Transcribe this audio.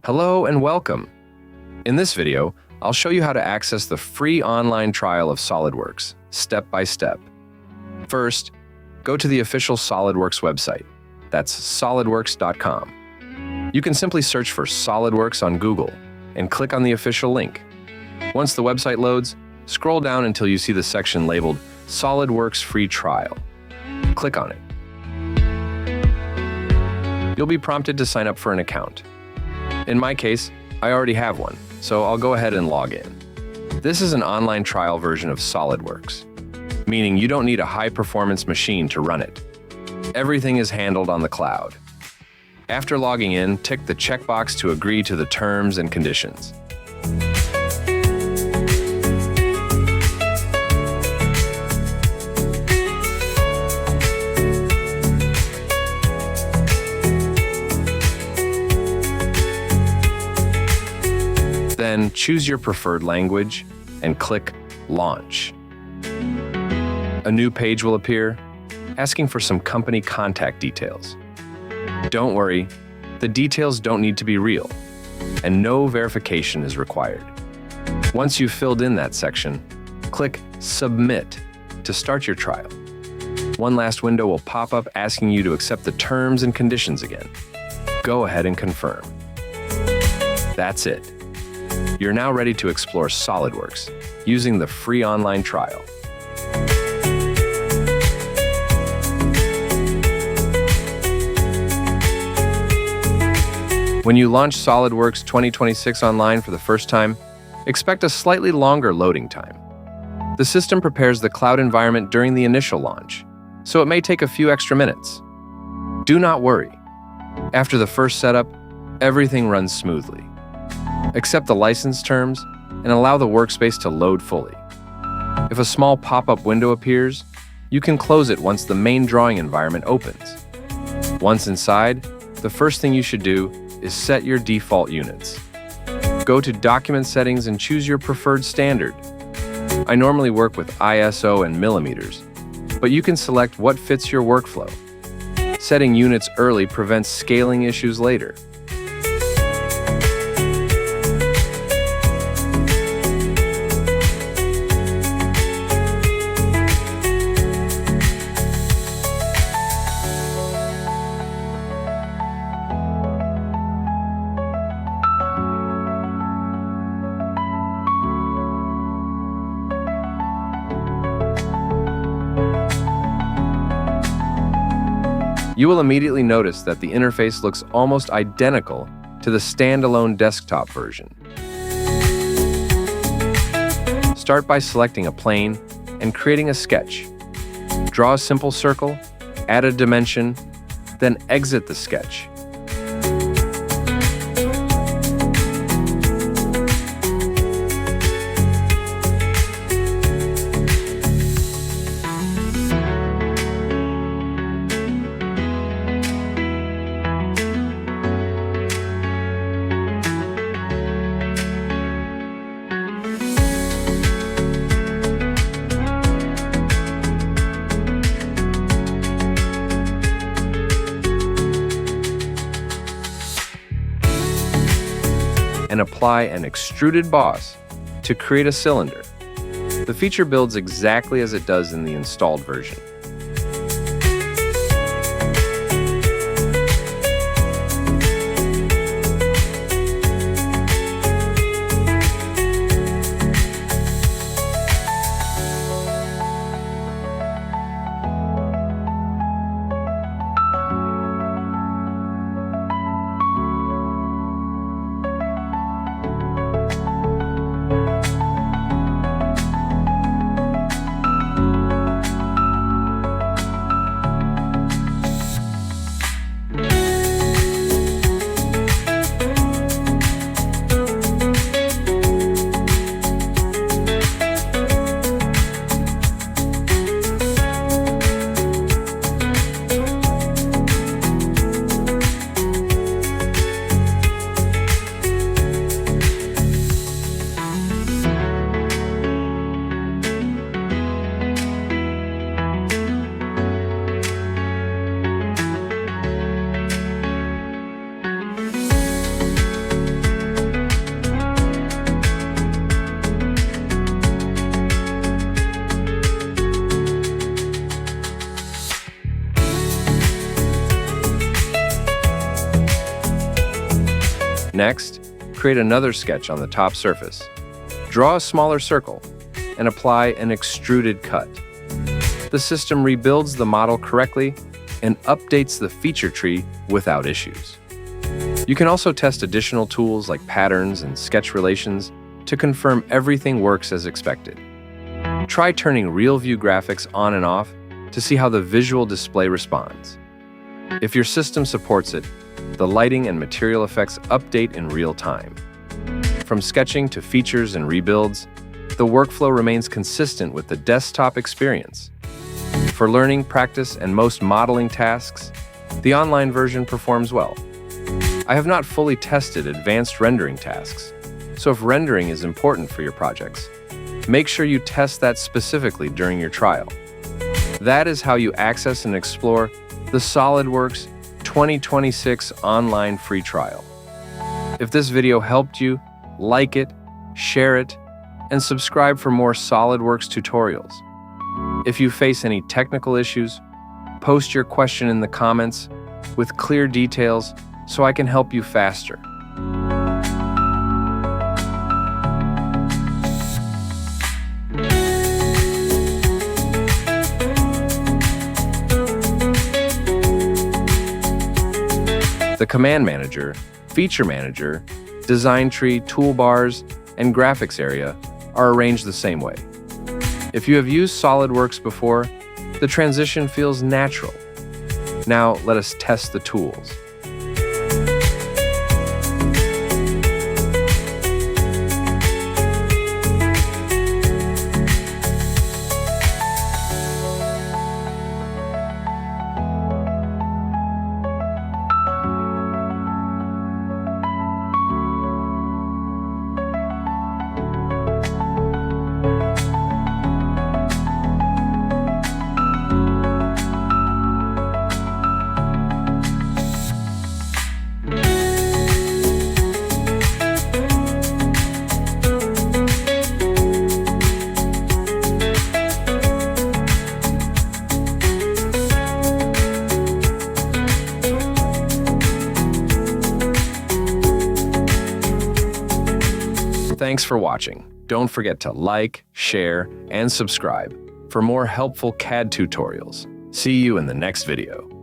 Hello and welcome. In this video, I'll show you how to access the free online trial of SolidWorks, step by step. First, go to the official SolidWorks website. That's solidworks.com. You can simply search for SolidWorks on Google and click on the official link. Once the website loads, scroll down until you see the section labeled SolidWorks Free Trial. Click on it. You'll be prompted to sign up for an account. In my case, I already have one, so I'll go ahead and log in. This is an online trial version of SolidWorks, meaning you don't need a high-performance machine to run it. Everything is handled on the cloud. After logging in, tick the checkbox to agree to the terms and conditions. Then choose your preferred language and click Launch. A new page will appear, asking for some company contact details. Don't worry, the details don't need to be real, and no verification is required. Once you've filled in that section, click Submit to start your trial. One last window will pop up asking you to accept the terms and conditions again. Go ahead and confirm. That's it. You're now ready to explore SolidWorks using the free online trial. When you launch SolidWorks 2026 online for the first time, expect a slightly longer loading time. The system prepares the cloud environment during the initial launch, so it may take a few extra minutes. Do not worry. After the first setup, everything runs smoothly. Accept the license terms and allow the workspace to load fully. If a small pop-up window appears, you can close it once the main drawing environment opens. Once inside, the first thing you should do is set your default units. Go to Document Settings and choose your preferred standard. I normally work with ISO and millimeters, but you can select what fits your workflow. Setting units early prevents scaling issues later. You will immediately notice that the interface looks almost identical to the standalone desktop version. Start by selecting a plane and creating a sketch. Draw a simple circle, add a dimension, then exit the sketch. And apply an extruded boss to create a cylinder. The feature builds exactly as it does in the installed version. Next, create another sketch on the top surface. Draw a smaller circle and apply an extruded cut. The system rebuilds the model correctly and updates the feature tree without issues. You can also test additional tools like patterns and sketch relations to confirm everything works as expected. Try turning RealView graphics on and off to see how the visual display responds. If your system supports it, the lighting and material effects update in real time. From sketching to features and rebuilds, the workflow remains consistent with the desktop experience. For learning, practice, and most modeling tasks, the online version performs well. I have not fully tested advanced rendering tasks, so if rendering is important for your projects, make sure you test that specifically during your trial. That is how you access and explore the SolidWorks 2026 online free trial. If this video helped you, like it, share it, and subscribe for more SolidWorks tutorials. If you face any technical issues, post your question in the comments with clear details so I can help you faster. The CommandManager, FeatureManager, Design Tree, Toolbars, and Graphics area are arranged the same way. If you have used SolidWorks before, the transition feels natural. Now let us test the tools. Thanks for watching. Don't forget to like, share, and subscribe for more helpful CAD tutorials. See you in the next video.